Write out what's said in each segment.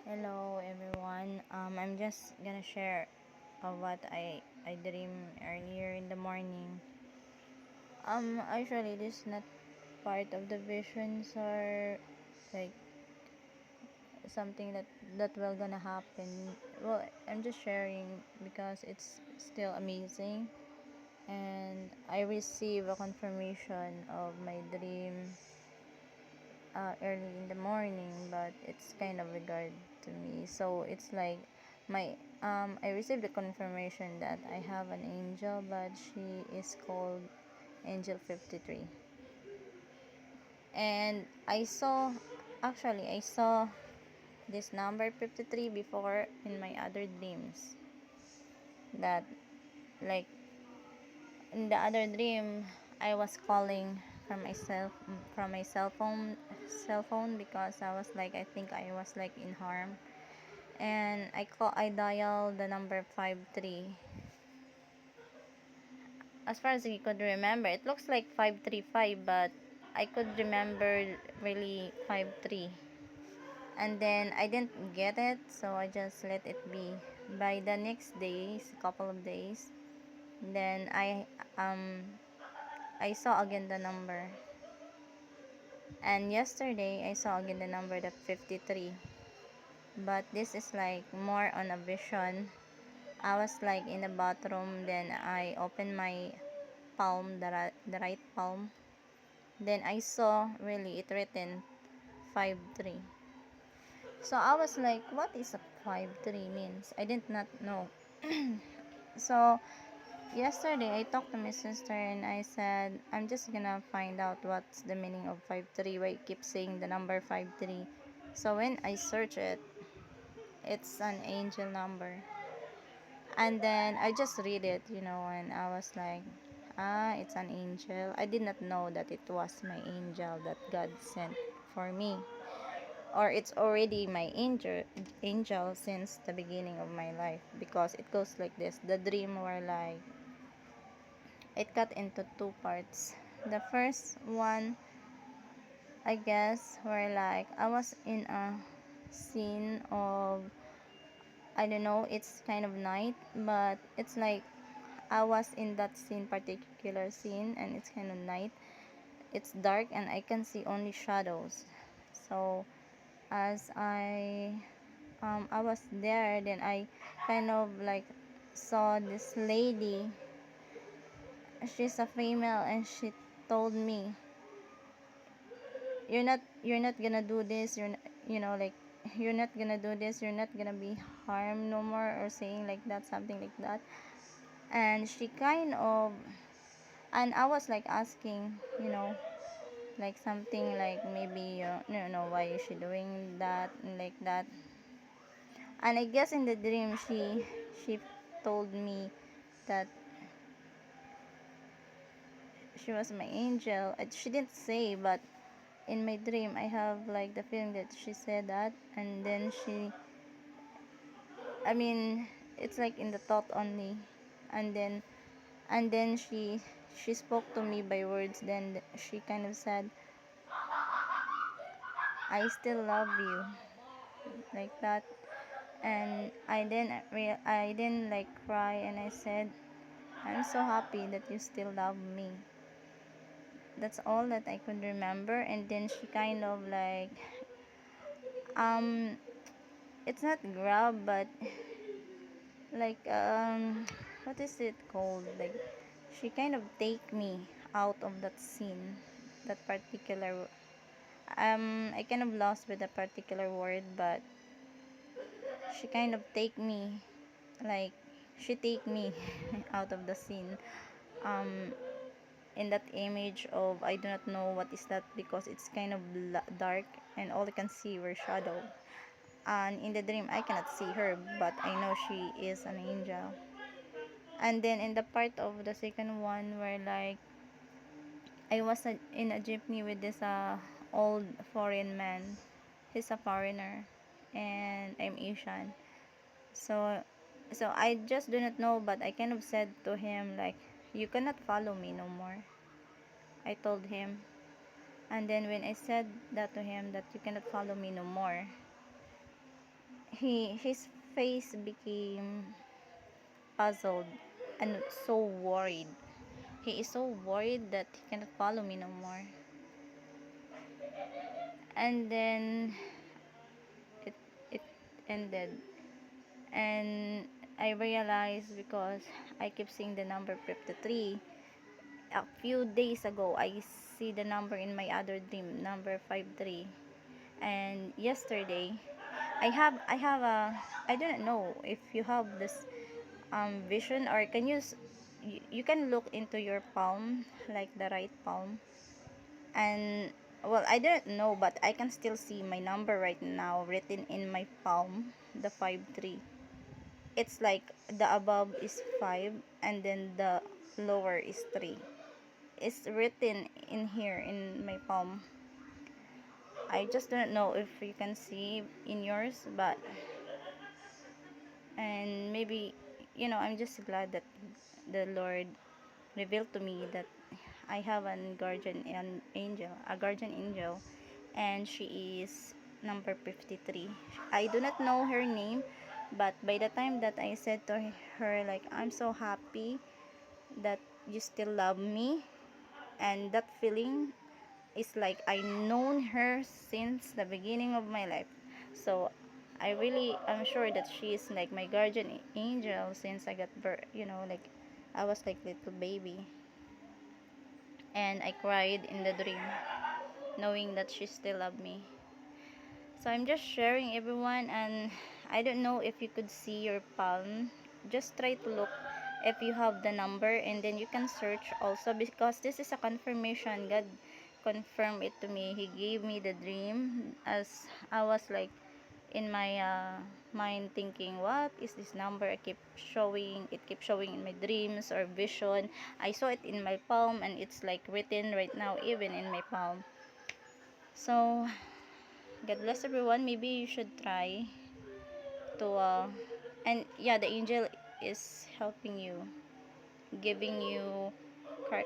Hello everyone. I'm just gonna share what I dream earlier in the morning. Actually, this is not part of the visions or like something that will gonna happen. Well, I'm just sharing because it's still amazing, and I receive a confirmation of my dream early in the morning, but it's kind of regard to me. So it's like my I received the confirmation that I have an angel, but she is called Angel 53. And I saw this number 53 before in my other dreams. That like in the other dream, I was calling from my cell phone because I think I was like in harm, and I dialed the number 53. As far as I could remember, it looks like 535, but I could remember really 53. And then I didn't get it, so I just let it be. By the next days, couple of days, then um I saw again the number. And yesterday I saw again the number, the 53. But this is like more on a vision. I was like in the bathroom, then I opened my palm, the right palm. Then I saw really it written 53. So I was like, what is a 53 means? I did not know. So yesterday I talked to my sister and I said, I'm just gonna find out what's the meaning of 53. Why I keep saying the number 53. So when I search it, it's an angel number. And then I just read it, and I was like, it's an angel. I did not know that it was my angel that God sent for me. Or it's already my angel since the beginning of my life, because it goes like this. The dream were like, it cut into two parts. The first one, I guess, were like I was in a scene of, I don't know, it's kind of night, but it's like I was in that particular scene, and it's kind of night. It's dark, and I can see only shadows. So as I was there, then I kind of like saw this lady. She's a female, and she told me, "You're not gonna do this. Like you're not gonna do this. You're not gonna be harmed no more," or saying like that, something like that. And she kind of, and I was like asking, like something like maybe why is she doing that and like that. And I guess in the dream she told me that she was my angel. She didn't say, but in my dream I have like the feeling that she said that. And then I mean, it's like in the thought only. And then and then she spoke to me by words. Then she kind of said, I still love you, like that. And I didn't like cry, and I said, I'm so happy that you still love me. That's all that I could remember. And then she kind of like, um it's not grab, but like, what is it called, like she kind of take me out of that scene, that particular, I kind of lost with that particular word, but she kind of take me, like she take me out of the scene, um in that image of, I do not know what is that, because it's kind of dark, and all I can see were shadow. And in the dream I cannot see her, but I know she is an angel. And then in the part of the second one, where like I was in a jeepney with this old foreign man. He's a foreigner, and I'm Asian. So I just do not know, but I kind of said to him like, you cannot follow me no more. I told him. And then when I said that to him, that you cannot follow me no more, his face became puzzled and so worried. He is so worried that he cannot follow me no more. And then it it ended, and I realized because I keep seeing the number 53. A few days ago, I see the number in my other dream, number 53. And yesterday, I have a, I don't know if you have this vision, or can you you can look into your palm, like the right palm, and well, I don't know, but I can still see my number right now written in my palm, the 53. It's like the above is 5 and then the lower is 3. It's written in here in my palm. I just don't know if you can see in yours, but and maybe, I'm just glad that the Lord revealed to me that I have a guardian angel, and she is number 53. I do not know her name, but by the time that I said to her, like, I'm so happy that you still love me, and that feeling is like I known her since the beginning of my life. So I really am sure that she is like my guardian angel since I got birth, like I was like little baby, and I cried in the dream knowing that she still loved me. So I'm just sharing, everyone, and I don't know if you could see your palm. Just try to look if you have the number, and then you can search also, because this is a confirmation. God confirmed it to me. He gave me the dream as I was like in my mind thinking, what is this number? It keeps showing in my dreams or vision. I saw it in my palm, and it's like written right now even in my palm. So God bless everyone. Maybe you should try to and yeah, the angel is helping you, giving you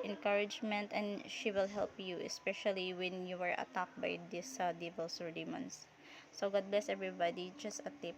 encouragement, and she will help you, especially when you were attacked by these devils or demons. So God bless everybody. Just a tip.